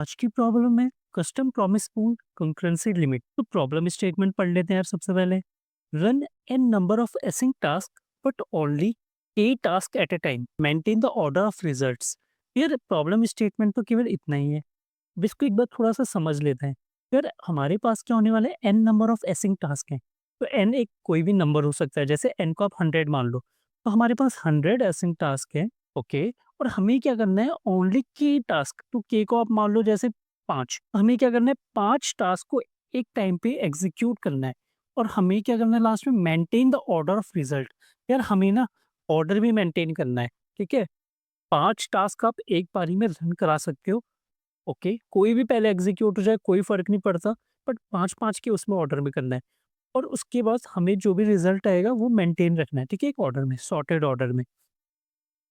आज की प्रॉब्लम है custom promise pool concurrency limit. तो प्रॉब्लम स्टेटमेंट पढ़ लेते हैं यार। सबसे पहले run N number of async task but only A task at a time, maintain the order of results. यार प्रॉब्लम स्टेटमेंट तो केवल इतना ही है। अब इसको एक बार थोड़ा सा समझ लेते हैं। यार हमारे पास क्या होने वाला है, N number of async task हैं। तो एन एक कोई भी नंबर हो सकता है, जैसे एन को आप 100 मान लो। तो हमारे पास 100 एसिंग टास्क है। ओके। और हमें क्या करना है, ओनली के टास्क, तो के को आप मान लो जैसे 5। हमें क्या करना है, 5 टास्क को एक टाइम पे एग्जीक्यूट करना है। और हमें क्या करना है लास्ट में, maintain the order of result. यार हमें ना ऑर्डर भी मेंटेन करना है। ठीक है। 5 टास्क आप एक बारी में रन करा सकते हो। ओके, कोई भी पहले एग्जीक्यूट हो जाए कोई फ़र्क नहीं पड़ता, बट 5-5 के उसमें ऑर्डर में करना है। और उसके बाद हमें जो भी रिज़ल्ट आएगा वो मेंटेन रखना है, ठीक है? एक ऑर्डर में, सॉर्टेड ऑर्डर में।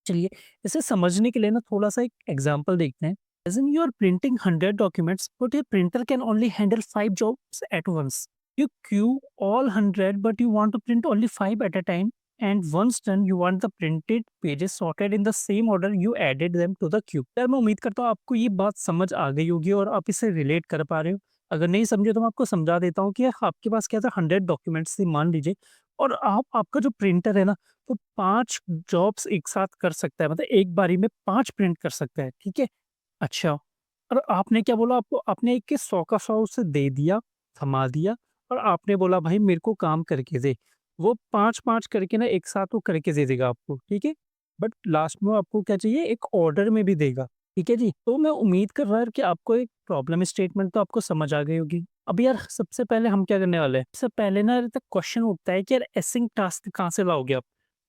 चलिए, इसे समझने के लिए ना थोड़ा-सा एक एग्ज़ाम्पल देखते हैं। As in you are printing 100 documents but your printer can only handle 5 jobs at once. You queue all 100 but you want to print only 5 at a time, and once done you want the printed pages sorted in the same order you added them to the queue। यार मैं उम्मीद करता हूँ आपको ये बात समझ आ गई होगी और आप इसे रिलेट कर पा रहे हो। अगर नहीं समझे तो मैं आपको समझा देता हूँ कि आपके पास क्या था, 100 डॉक्यूमेंट्स थे मान लीजिए। और आप आपका जो प्रिंटर है ना, वो 5 जॉब्स एक साथ कर सकता है, मतलब एक बारी में 5 प्रिंट कर सकता है, ठीक है? अच्छा, और आपने क्या बोला, आपको आपने एक के 100 का 100 उसे दे दिया, थमा दिया। और आपने बोला भाई मेरे को काम करके दे। वो 5-5 करके ना एक साथ वो करके दे देगा आपको, ठीक है? बट लास्ट में वो आपको क्या चाहिए, एक ऑर्डर में भी देगा, ठीक है जी? तो मैं उम्मीद कर रहा हूँ कि आपको एक प्रॉब्लम स्टेटमेंट तो आपको समझ आ गई होगी। अब यार सबसे पहले हम क्या करने वाले हैं, सबसे पहले ना तक क्वेश्चन उठता है कि यार एसिंक टास्क कहाँ से लाओगे आप,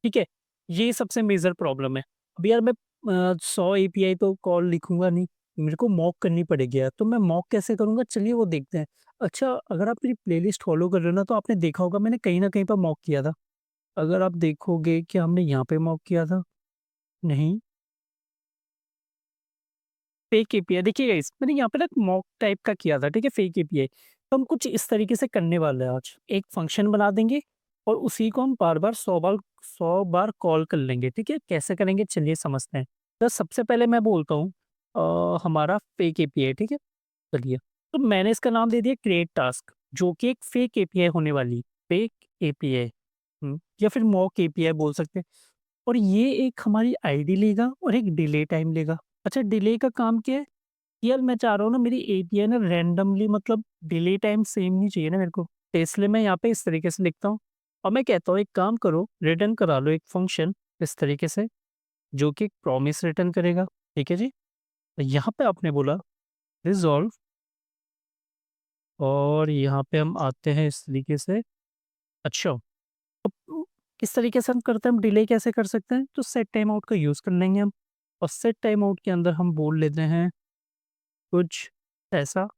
ठीक है? ये सबसे मेजर प्रॉब्लम है। अब यार मैं 100 एपीआई तो कॉल लिखूँगा नहीं, मेरे को मॉक करनी पड़ेगी यार, तो मैं मॉक कैसे करूँगा? चलिए वो देखते हैं। अच्छा, अगर आप मेरी प्लेलिस्ट फ़ॉलो कर रहे हो ना, तो आपने देखा होगा मैंने कहीं न कहीं पर मॉक किया था। अगर आप देखोगे कि हमने यहाँ पे मॉक किया था? नहीं, फेक एपीआई देखिए गाइस, मैंने यहाँ पे ना मॉक टाइप का किया था, ठीक है? Fake API. तो हम कुछ इस तरीके से करने वाले हैं आज। एक फ़ंक्शन बना देंगे और उसी को हम बार-बार 100 बार कॉल कर लेंगे, ठीक है? कैसे करेंगे चलिए समझते हैं। तो सबसे पहले मैं बोलता हूँ हमारा फेक एपीआई, ठीक है? चलिए, तो मैंने इसका नाम दे दिया क्रिएट टास्क, जो कि एक फेक एपीआई होने वाली, फेक एपीआई। या फिर मॉक एपीआई बोल सकते हैं। और ये एक हमारी आईडी लेगा और एक डिले टाइम लेगा। अच्छा, डिले का काम क्या है? यार मैं चाह रहा हूँ ना मेरी एपीआई ना रैंडमली, मतलब डिले टाइम सेम नहीं चाहिए ना मेरे को। तो इसलिए मैं यहाँ पे इस तरीके से लिखता हूँ। और मैं कहता हूँ एक काम करो, रिटर्न करा लो एक फंक्शन इस तरीके से, जो कि एक प्रॉमिस रिटर्न करेगा। ठीक है जी? तो यहाँ पे आपने बोला रिज़ॉल्व, और यहाँ पे हम आते हैं इस तरीके से। अच्छा, अब किस तरीके से हम करते हैं, हम डिले कैसे कर सकते हैं? तो सेट टाइम आउट का यूज़ कर लेंगे हम। और सेट टाइम आउट के अंदर हम बोल लेते हैं कुछ ऐसा,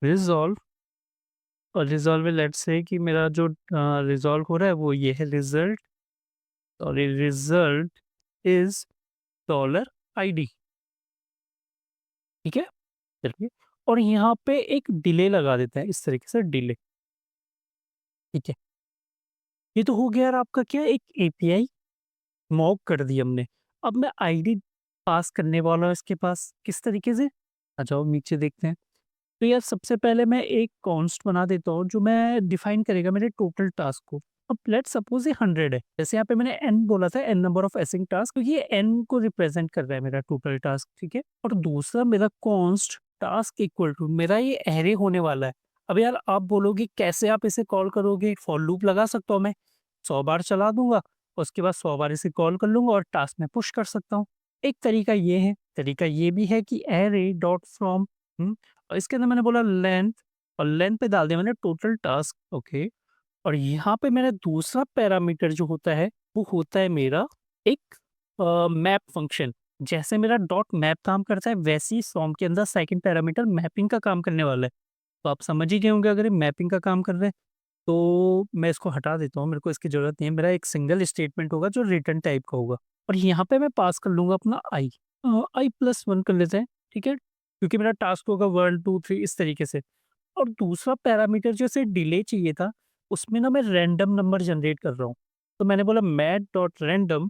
रिज़ॉल्व। और रिज़ॉल्व में लेट्स से कि मेरा जो रिज़ॉल्व हो रहा है वो ये है रिज़ल्ट, और ये रिज़ल्ट इज़ डॉलर आईडी, ठीक है? चलिए, और यहाँ पे एक डिले लगा देते हैं इस तरीके से, डिले, ठीक है? ये तो हो गया यार आपका क्या, एक एपीआई मॉक कर दी हमने। अब मैं आईडी पास करने वाला हूँ इसके पास, किस तरीके से? आ जाओ नीचे देखते हैं। तो यार सबसे पहले मैं एक कॉन्स्ट बना देता हूँ जो मैं डिफाइन करेगा मेरे टोटल टास्क को। अब लेट्स सपोज ये 100 है, जैसे यहाँ पे मैंने एन बोला था, N number of async task, तो ये एन को रिप्रेजेंट कर रहा है मेरा टोटल टास्क, ठीक है? और दूसरा मेरा कॉन्स्ट टास्क इक्वल टू मेरा ये एरे होने वाला है। अब यार आप बोलोगे कैसे आप इसे कॉल करोगे? फॉर लूप लगा सकता हूँ मैं, 100 बार चला दूंगा, उसके बाद 100 बार इसे कॉल कर लूंगा और टास्क में पुश कर सकता हूँ। एक तरीका ये है, तरीका ये भी है कि एरे डॉट फ्रॉम, और इसके अंदर मैंने बोला लेंथ, और लेंथ पे डाल दिया मैंने टोटल टास्क, ओके। और यहाँ पे मेरा दूसरा पैरामीटर जो होता है वो होता है मेरा एक मैप फंक्शन। जैसे मेरा डॉट मैप काम करता है, वैसे ही सॉम के अंदर सेकंड पैरामीटर मैपिंग का काम करने वाला है। तो आप समझ ही गए होंगे अगर ये मैपिंग का काम कर रहे हैं। तो मैं इसको हटा देता हूँ, मेरे को इसकी ज़रूरत नहीं है। मेरा एक सिंगल स्टेटमेंट होगा जो रिटर्न टाइप का होगा, और यहाँ पे मैं पास कर लूँगा अपना आई, i+1 कर लेते हैं, ठीक है? क्योंकि मेरा टास्क होगा 1, 2, 3 इस तरीके से। और दूसरा पैरामीटर जैसे डिले चाहिए था, उसमें ना मैं रैंडम नंबर जनरेट कर रहा हूँ। तो मैंने बोला मैथ डॉट रैंडम,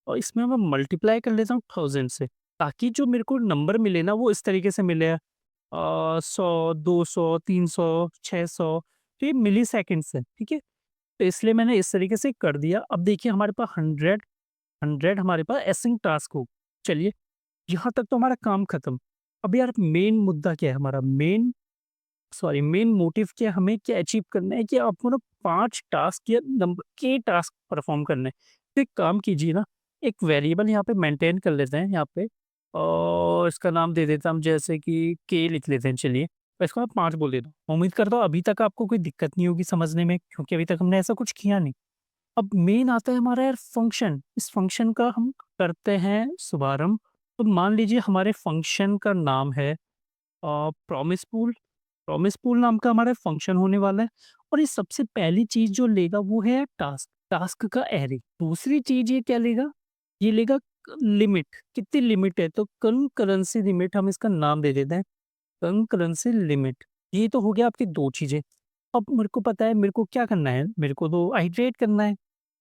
और इसमें मैं मल्टीप्लाई कर लेता हूँ 1000 से। ताकि जो मेरे को नंबर मिले ना वो इस तरीके से मिले 100, 200, 300, 600, तो ये मिलीसेकंड्स है, ठीक है? तो इसलिए मैंने इस तरीके से कर दिया। अब देखिए हमारे पास 100 हमारे पास एसिंक टास्क हो। चलिए, यहाँ तक तो हमारा काम खत्म। अब यार मेन मुद्दा क्या है हमारा? मेन मोटिव क्या है? हमें क्या अचीव करना है कि आपको ना 5 टास्क या नंबर के टास्क परफॉर्म करने हैं। तो एक काम कीजिए ना, एक वेरिएबल यहाँ पे मेंटेन कर लेते हैं यहाँ पे, और इसका नाम दे देता हम, जैसे कि के लिख लेते हैं चलिए। और इसको मैं 5 बोल देता हूँ। उम्मीद करता हूँ अभी तक आपको कोई दिक्कत नहीं होगी समझने में, क्योंकि अभी तक हमने ऐसा कुछ किया नहीं। अब मेन आता है हमारा यार फंक्शन। इस फंक्शन का हम करते हैं शुभारंभ। तो मान लीजिए हमारे फंक्शन का नाम है प्रॉमिस पूल। प्रॉमिस पूल नाम का हमारा फंक्शन होने वाला है, और ये सबसे पहली चीज जो लेगा वो है टास्क, टास्क का एरे। दूसरी चीज ये क्या लेगा? ये लेगा लिमिट। कितनी लिमिट है? तो कंकरेंसी लिमिट हम इसका नाम दे देते हैं, कंकरेंसी लिमिट। ये तो हो गया आपकी 2 चीजें। अब मेरे को पता है मेरे को क्या करना है, मेरे को तो आइटरेट करना है,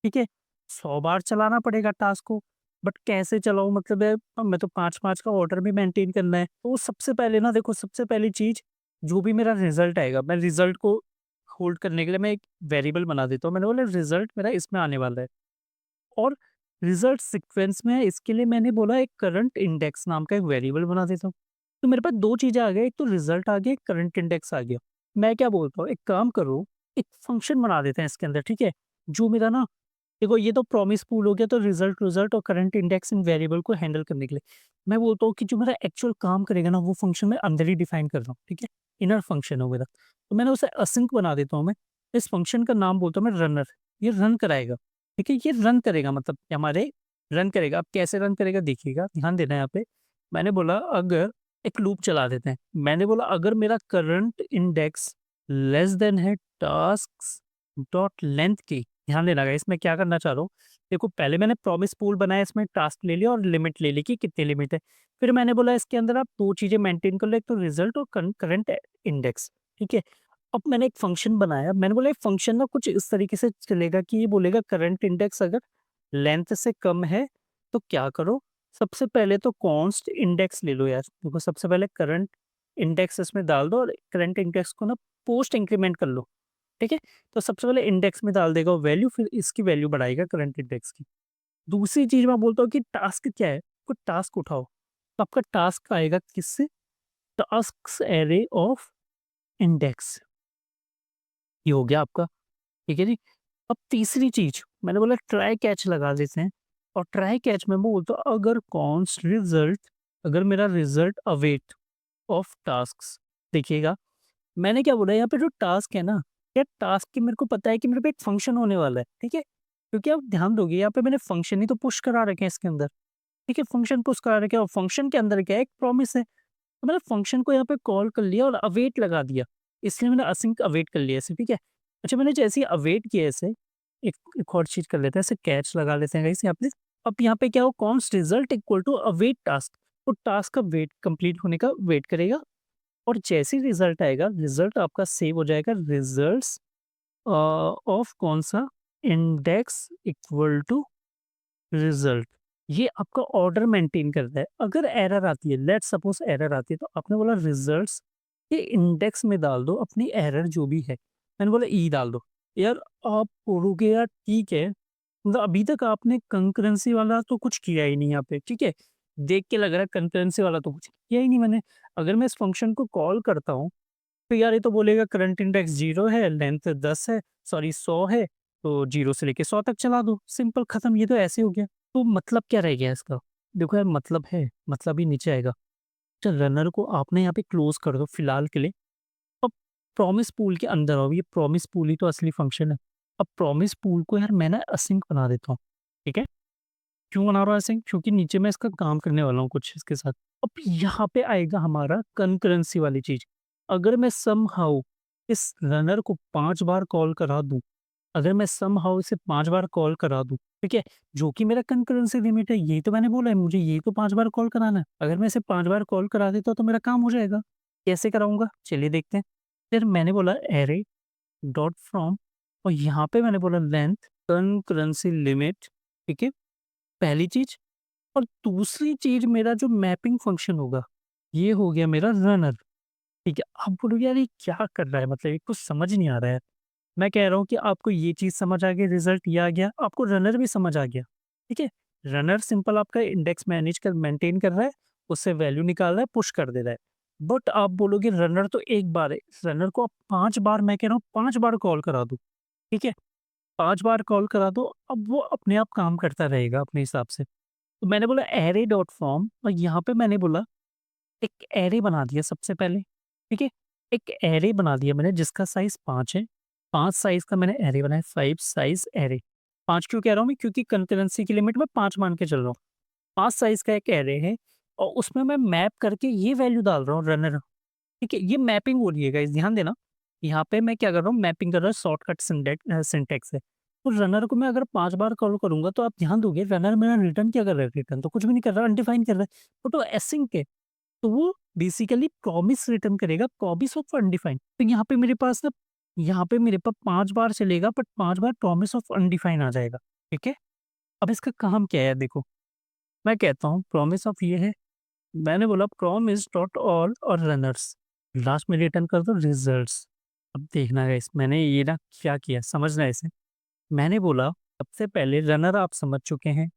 ठीक है? 100 बार चलाना पड़ेगा टास्क को, बट कैसे चलाऊँ? मतलब है अब मैं तो 5-5 का ऑर्डर भी मेंटेन करना है। तो सबसे पहले ना देखो, सबसे पहली चीज़, जो भी मेरा रिज़ल्ट आएगा, मैं रिज़ल्ट को होल्ड करने के लिए मैं एक वेरिएबल बना देता हूँ। मैंने बोला रिज़ल्ट मेरा इसमें आने वाला है, और रिज़ल्ट सीक्वेंस में है, इसके लिए मैंने बोला एक करंट इंडेक्स नाम का एक वेरिएबल बना देता हूँ। तो मेरे पास 2 चीज़ें आ गई, एक तो रिज़ल्ट आ गया, एक करंट इंडेक्स आ गया। मैं क्या बोलता हूँ, एक काम करो, एक फंक्शन बना देते हैं इसके अंदर, ठीक है? जो मेरा ना, देखो ये तो प्रॉमिस पूल हो गया, तो रिज़ल्ट रिज़ल्ट और करंट इंडेक्स इन वेरिएबल को हैंडल करने के लिए। मैं बोलता हूँ कि जो मेरा एक्चुअल काम करेगा ना, वो फंक्शन मैं अंदर ही डिफाइन कर रहा हूँ, ठीक है? इनर फंक्शन हो मेरा। तो मैंने उसे असिंक बना देता हूँ मैं। इस फंक्शन का नाम बोलता हूँ मैं रनर। ये रन कराएगा, ठीक है? ये रन करेगा, मतलब कि हमारे रन करेगा। अब कैसे रन करेगा देखिएगा, ध्यान देना है यहाँ पे। मैंने बोला अगर, एक लूप चला देते हैं। मैंने बोला अगर मेरा करंट इंडेक्स लेस देन है टास्क्स डॉट लेंथ की। ध्यान देना गाइस, मैं क्या करना चाह रहा हूँ। देखो पहले मैंने प्रॉमिस पूल बनाया, इसमें टास्क ले लिया और लिमिट ले ली कि कितनी लिमिट है। फिर मैंने बोला इसके अंदर आप 2 चीज़ें मेंटेन कर लो, एक तो रिजल्ट और करंट इंडेक्स, ठीक है? अब मैंने एक फंक्शन बनाया। मैंने बोला ये फंक्शन ना कुछ इस तरीके से चलेगा कि ये बोलेगा करंट इंडेक्स अगर लेंथ से कम है तो क्या करो? सबसे पहले तो कॉन्स्ट इंडेक्स ले लो यार। देखो सबसे पहले करंट इंडेक्स इसमें डाल दो, और करंट इंडेक्स को ना पोस्ट इंक्रीमेंट कर लो, ठीक है? तो सबसे पहले इंडेक्स में डाल देगा वैल्यू, फिर इसकी वैल्यू बढ़ाएगा करंट इंडेक्स की। दूसरी चीज़ मैं बोलता हूँ कि टास्क क्या है? कोई टास्क उठाओ, तो आपका टास्क आएगा किससे? Tasks array of index. ये हो गया आपका, ठीक है जी? अब तीसरी चीज़ मैंने बोला ट्राई कैच लगा देते हैं, और ट्राई कैच में मैं बोलता हूँ अगर कॉन्स्ट रिजल्ट, अगर मेरा रिजल्ट अवेट ऑफ टास्क्स। देखिएगा मैंने क्या बोला, यहाँ पे जो टास्क है ना, या टास्क की मेरे को पता है कि मेरे पे एक फंक्शन होने वाला है, ठीक है? क्योंकि आप ध्यान दोगे यहाँ पे मैंने फंक्शन ही तो पुश करा रखे हैं इसके अंदर, ठीक है? फंक्शन पुश करा रखे हैं, और फंक्शन के अंदर क्या है, एक प्रॉमिस है। तो मैंने फंक्शन को यहाँ पे कॉल कर लिया और अवेट लगा दिया, इसलिए मैंने असिंक अवेट कर लिया इसे, ठीक है? अच्छा, मैंने जैसे ही अवेट किया इसे, एक और चीज़ कर लेते हैं, इसे कैच लगा लेते हैं गाइस यहाँ पे। अब यहाँ पे क्या हो, const result equal to await task. तो टास्क का वेट कंप्लीट होने का वेट करेगा, और जैसे ही रिजल्ट आएगा, रिजल्ट आपका सेव हो जाएगा, रिजल्ट्स ऑफ कौन सा, इंडेक्स इक्वल टू रिजल्ट। ये आपका ऑर्डर मेंटेन करता है। अगर एरर आती है, लेट्स सपोज एरर आती है, तो आपने बोला रिजल्ट्स के इंडेक्स में डाल दो अपनी एरर जो भी है। मैंने बोला ई डाल दो। यार आप बोलोगे यार ठीक है, मतलब अभी तक आपने कंकरेंसी वाला तो कुछ किया ही नहीं यहाँ पे, ठीक है? देख के लग रहा है कंकरेंसी वाला तो कुछ किया ही नहीं मैंने। अगर मैं इस फंक्शन को कॉल करता हूँ, तो यार ये तो बोलेगा करंट इंडेक्स 0 है, लेंथ 10 है, सॉरी 100 है, तो 0 से लेके 100 तक चला दो, सिंपल खत्म। ये तो ऐसे हो गया। तो मतलब क्या रह गया इसका? देखो यार मतलब है, मतलब ही नीचे आएगा। अच्छा, रनर को आपने यहाँ पे क्लोज कर दो फिलहाल के लिए। अब प्रॉमिस पूल के अंदर आओ, ये प्रॉमिस पूल ही तो असली फंक्शन है। अब प्रॉमिस पूल को यार मैं ना असिंक बना देता हूँ, ठीक है? क्यों बना रहा हूँ असिंक? क्योंकि नीचे मैं इसका काम करने वाला हूँ कुछ इसके साथ। अब यहाँ पे आएगा हमारा कंकरेंसी वाली चीज। अगर मैं समहाउ इस रनर को 5 बार कॉल करा दूं, अगर मैं समहाउ इसे 5 बार कॉल करा दूं, ठीक है? जो कि मेरा कंकरेंसी लिमिट है, यही तो मैंने बोला है, मुझे यही तो 5 बार कॉल कराना है। अगर मैं इसे 5 बार कॉल करा देता हूँ तो मेरा काम हो जाएगा। कैसे कराऊंगा? चलिए देखते हैं। फिर मैंने बोला एरे डॉट फ्रॉम, और यहाँ पे मैंने बोला लेंथ कंकरेंसी लिमिट, ठीक है? पहली चीज। और दूसरी चीज़ मेरा जो मैपिंग फंक्शन होगा, ये हो गया मेरा रनर, ठीक है? आप बोलोगे यार ये क्या कर रहा है? मतलब ये कुछ समझ नहीं आ रहा है। मैं कह रहा हूँ कि आपको ये चीज़ समझ आ गई, रिज़ल्ट ये आ गया, आपको रनर भी समझ आ गया, ठीक है? रनर सिंपल आपका इंडेक्स मैनेज कर मेंटेन कर रहा है, उससे वैल्यू निकाल रहा है, पुश कर दे रहा है। बट आप बोलोगे रनर तो एक बार है, रनर को आप 5 बार मैं कह रहा हूँ 5 बार कॉल करा दो, ठीक है? 5 बार कॉल करा दो, अब वो अपने आप काम करता रहेगा अपने हिसाब से। तो मैंने बोला array डॉट फॉर्म और यहाँ पे मैंने बोला एक एरे बना दिया सबसे पहले, ठीक है? एक एरे बना दिया मैंने जिसका साइज़ 5 है। 5 साइज़ का मैंने एरे बनाया, 5 साइज़ एरे। 5 क्यों कह रहा हूँ मैं? क्योंकि कंकरेंसी की लिमिट मैं 5 मान के चल रहा हूँ। 5 साइज़ का एक एरे है और उसमें मैं मैप करके ये वैल्यू डाल रहा हूँ रनर, ठीक है? ये मैपिंग हो रही है गाइज़, ध्यान देना। यहाँ पे मैं क्या कर रहा हूँ, मैपिंग कर रहा हूँ, शॉर्टकट सिंटैक्स है। तो रनर को मैं अगर 5 बार कॉल करूँगा तो आप ध्यान दोगे रनर मेरा रिटर्न क्या कर रहा है? रिटर्न तो कुछ भी नहीं कर रहा, अनडिफाइंड कर रहा है। वो तो एसिंक है। तो वो बेसिकली प्रॉमिस रिटर्न करेगा, प्रॉमिस ऑफ अनडिफाइंड। तो यहाँ पे मेरे पास 5 बार चलेगा बट 5 बार प्रॉमिस ऑफ अनडिफाइंड आ जाएगा, ठीक है? अब इसका काम क्या है देखो, मैं कहता हूँ प्रॉमिस ऑफ ये है, मैंने बोला प्रॉमिस डॉट ऑल और रनर्स, लास्ट में रिटर्न कर दो रिजल्ट्स। अब देखना गाइस मैंने ये ना क्या किया समझना है इसे। मैंने बोला सबसे पहले रनर आप समझ चुके हैं।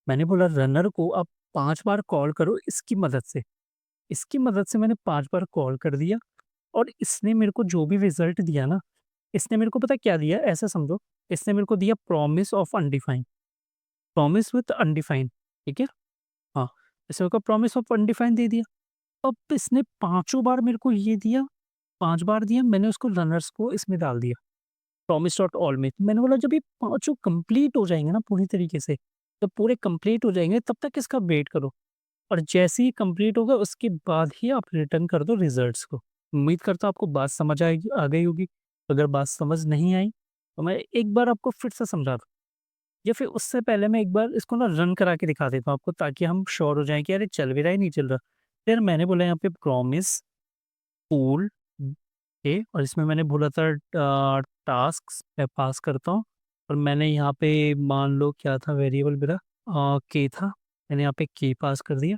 मैंने बोला रनर को आप 5 बार कॉल करो इसकी मदद से। इसकी मदद से मैंने 5 बार कॉल कर दिया और इसने मेरे को जो भी रिज़ल्ट दिया ना, इसने मेरे को पता है क्या दिया? ऐसा समझो, इसने मेरे को दिया promise of undefined, promise with undefined, ठीक है? हाँ, इसने मेरे को प्रॉमिस ऑफ अनडिफाइंड दे दिया। अब इसने पाँचों बार मेरे को ये दिया, 5 बार दिया, मैंने उसको रनर्स को इसमें डाल दिया, प्रॉमिस डॉट ऑल में। तो मैंने बोला जब ये पाँचों कंप्लीट हो जाएँगे ना पूरी तरीके से, जब पूरे कंप्लीट हो जाएँगे तब तक इसका वेट करो। और जैसे ही कंप्लीट होगा उसके बाद ही आप रिटर्न कर दो रिजल्ट्स को। उम्मीद करता हूँ आपको बात समझ आएगी आ गई होगी। अगर बात समझ नहीं आई तो मैं एक बार आपको फिर से समझा दूँ या फिर उससे पहले मैं एक बार इसको ना रन करा के दिखा देता हूँ आपको ताकि हम श्योर हो जाएँ कि अरे चल भी रहा है नहीं चल रहा। फिर मैंने बोला यहाँ पे प्रॉमिस पूल ए और इसमें मैंने बोला था टास्क्स मैं पास करता हूँ और मैंने यहाँ पे मान लो क्या था वेरिएबल मेरा के था। मैंने यहाँ पे के पास कर दिया।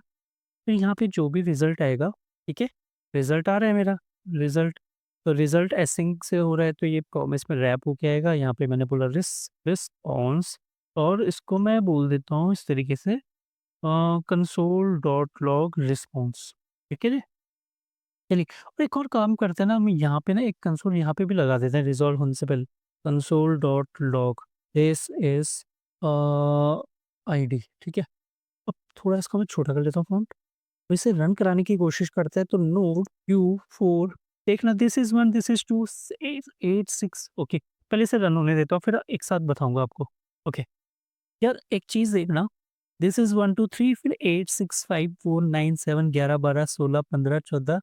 फिर यहाँ पे जो भी रिज़ल्ट आएगा, ठीक है? रिज़ल्ट आ रहा है मेरा, रिज़ल्ट तो रिज़ल्ट एसिंक से हो रहा है तो ये प्रॉमिस में रैप होके आएगा। यहाँ पे मैंने बोला रिस्पॉन्स और इसको मैं बोल देता हूँ इस तरीके से कंसोल डॉट लॉग रिस्पॉन्स, ठीक है जी? चलिए और एक और काम करते हैं ना हम यहाँ पे ना एक कंसोल यहाँ पे भी लगा देते हैं रिज़ॉल्व होने से पहले। Console dot log this is ID, ठीक है? अब थोड़ा इसको मैं छोटा कर लेता हूँ फ़ॉन्ट। तो इसे रन कराने की कोशिश करते हैं तो नोड Q4 देखना this is 1 this is 2 8 8 6 okay पहले इसे रन होने देता हूँ फिर एक साथ बताऊँगा आपको। ओके यार एक चीज़ देखना दिस इज़ 1 2 3 फिर 8 6 5 4 9 7 11 12 16 15 14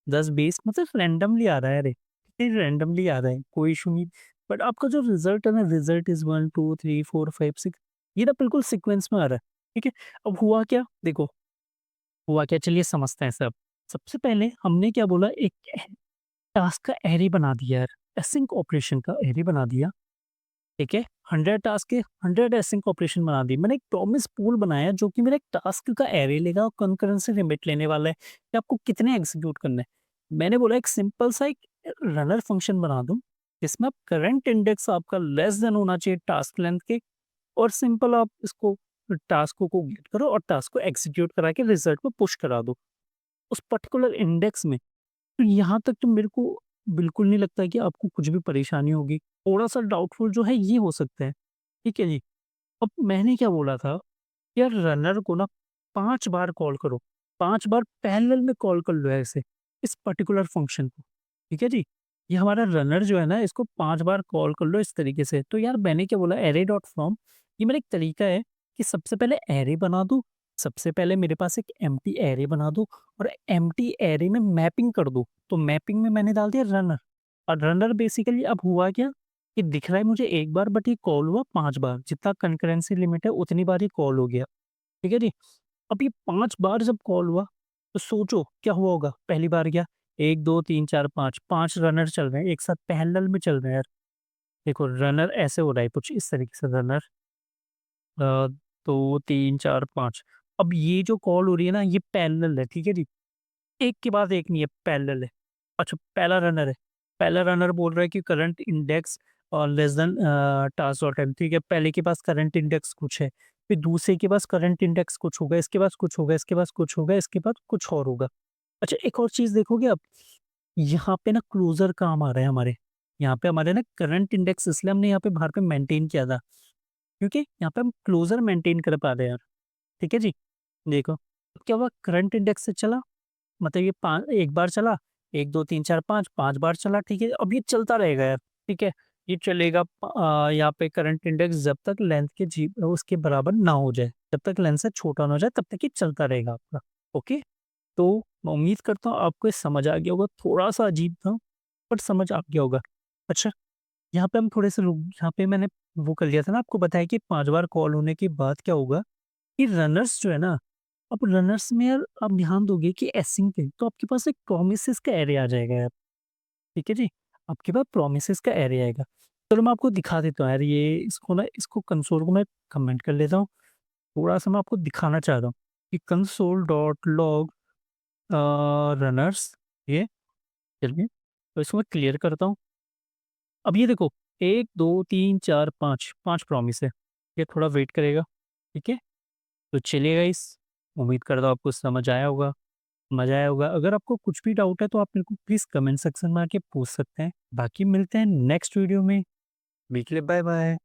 10 20 मतलब रैंडमली आ रहा है अरे! ये रैंडमली आ रहा है कोई इश्यू नहीं। बट आपका जो रिज़ल्ट है ना रिज़ल्ट इज़ 1 2 3 4 5 6 ये ना बिल्कुल सीक्वेंस में आ रहा है। ठीक है? अब हुआ क्या? देखो हुआ क्या चलिए समझते हैं सब। सबसे पहले हमने क्या बोला एक टास्क का एरे बना दिया यार, एसिंक ऑपरेशन का एरे बना दिया, ठीक है? 100 टास्क के 100 एसिंक ऑपरेशन बना दिए। मैंने एक प्रॉमिस पूल बनाया जो कि मेरा एक टास्क का एरे लेगा और कंकरेंसी लिमिट लेने वाला है कि आपको कितने एग्जीक्यूट करना है। मैंने बोला एक सिंपल सा एक रनर फंक्शन बना दूँ, जिसमें आप करंट इंडेक्स आपका लेस देन होना चाहिए टास्क लेंथ के और सिंपल आप इसको टास्कों को गेट करो और टास्क को एग्जीक्यूट करा के रिजल्ट को पुश करा दो। उस पर्टिकुलर इंडेक्स में। तो यहाँ तक तो मेरे को बिल्कुल नहीं लगता कि आपको कुछ भी परेशानी होगी। थोड़ा-सा डाउटफुल जो है ये हो सकता है। ठीक है जी। अब मैंने क्या बोला था, यार रनर को ना 5 बार कॉल करो। 5 बार पैरेलल में कॉल कर लो ऐसे, इस पर्टिकुलर फंक्शन को। ठीक है जी? ये हमारा रनर जो है ना इसको 5 बार कॉल कर लो इस तरीके से। तो यार मैंने क्या बोला अरे डॉट फ्रॉम ये मेरा एक तरीका है कि सबसे पहले अरे बना दूँ। सबसे पहले मेरे पास एक एम्प्टी अरे बना दूँ और एम्प्टी अरे में मैपिंग कर दूँ। तो मैपिंग में मैंने डाल दिया रनर और रनर बेसिकली अब हुआ क्या कि दिख रहा है मुझे 1 बार बट ये कॉल हुआ 5 बार। जितना कंकरेंसी लिमिट है उतनी बार ही कॉल हो गया। ठीक है जी? अब ये 5 बार जब कॉल हुआ, तो सोचो क्या हुआ होगा? पहली बार क्या 1, 2, 3, 4, 5, 5 रनर चल रहे हैं, एक साथ पैरेलल में चल रहे हैं यार। देखो रनर ऐसे हो रहा है कुछ इस तरीके से रनर 2, 3, 4, 5 अब ये जो कॉल हो रही है ना, ये पैरेलल है, ठीक है जी। एक के बाद एक नहीं है, पैरेलल है। अच्छा, पहला रनर है। पहला रनर बोल रहा है कि current index less than task dot time, ठीक है। पहले के पास करंट इंडेक्स कुछ है, फिर दूसरे के पास करंट इंडेक्स कुछ होगा, इसके पास कुछ होगा, इसके पास कुछ होगा, इसके बाद कुछ और होगा। अच्छा, एक और चीज़ देखोगे आप, यहाँ पे ना क्लोज़र काम आ रहा है हमारे। यहाँ पे हमारे ना करंट इंडेक्स इसलिए हमने यहाँ पे बाहर पे मेंटेन किया था, क्योंकि यहाँ पे हम क्लोज़र मेंटेन कर पा रहे हैं यार, ठीक है जी। देखो, अब क्या हुआ, करंट इंडेक्स से चला, मतलब ये 1 बार चला, 1, 2, 3, 4, 5 बार चला, ठीक है। अब ये चलता रहेगा यार, ठीक है। ये चलेगा यहाँ पे करंट इंडेक्स जब तक लेंथ के उसके बराबर ना हो जाए, जब तक लेंथ से छोटा ना हो जाए, तब तक ये चलता रहेगा आपका, ओके। तो मैं उम्मीद करता हूँ आपको ये समझ आ गया होगा, थोड़ा-सा अजीब था, बट समझ आ गया होगा। अच्छा, यहाँ पे हम थोड़े से रुक, यहाँ पे मैंने वो कर लिया था ना, आपको बताया कि 5 बार कॉल होने के बाद क्या होगा, कि रनर्स जो है ना, अब रनर्स में यार आप ध्यान दोगे कि एसिंग पे तो आपके पास एक प्रोमिसेस का एरे आ जाएगा यार, ठीक है जी। आपके पास प्रोमिसेस का एरे आएगा। चलो मैं आपको दिखा देता हूँ यार, ये इसको ना, इसको कंसोल को मैं कमेंट कर लेता हूँ। थोड़ा-सा मैं आपको दिखाना चाह रहा हूँ कि कंसोल डॉट लॉग रनर्स, ये चलिए, तो इसको मैं क्लियर करता हूँ। अब ये देखो, 1, 2, 3, 4, 5 प्रॉमिस है। ये थोड़ा वेट करेगा, ठीक है? तो चलिए गाइस, उम्मीद करता हूँ आपको समझ आया होगा, मज़ा आया होगा। अगर आपको कुछ भी डाउट है तो आप मेरे को प्लीज़ कमेंट सेक्शन में आके पूछ सकते हैं। बाकी मिलते हैं नेक्स्ट वीडियो में। अभी के लिए बाय बाय।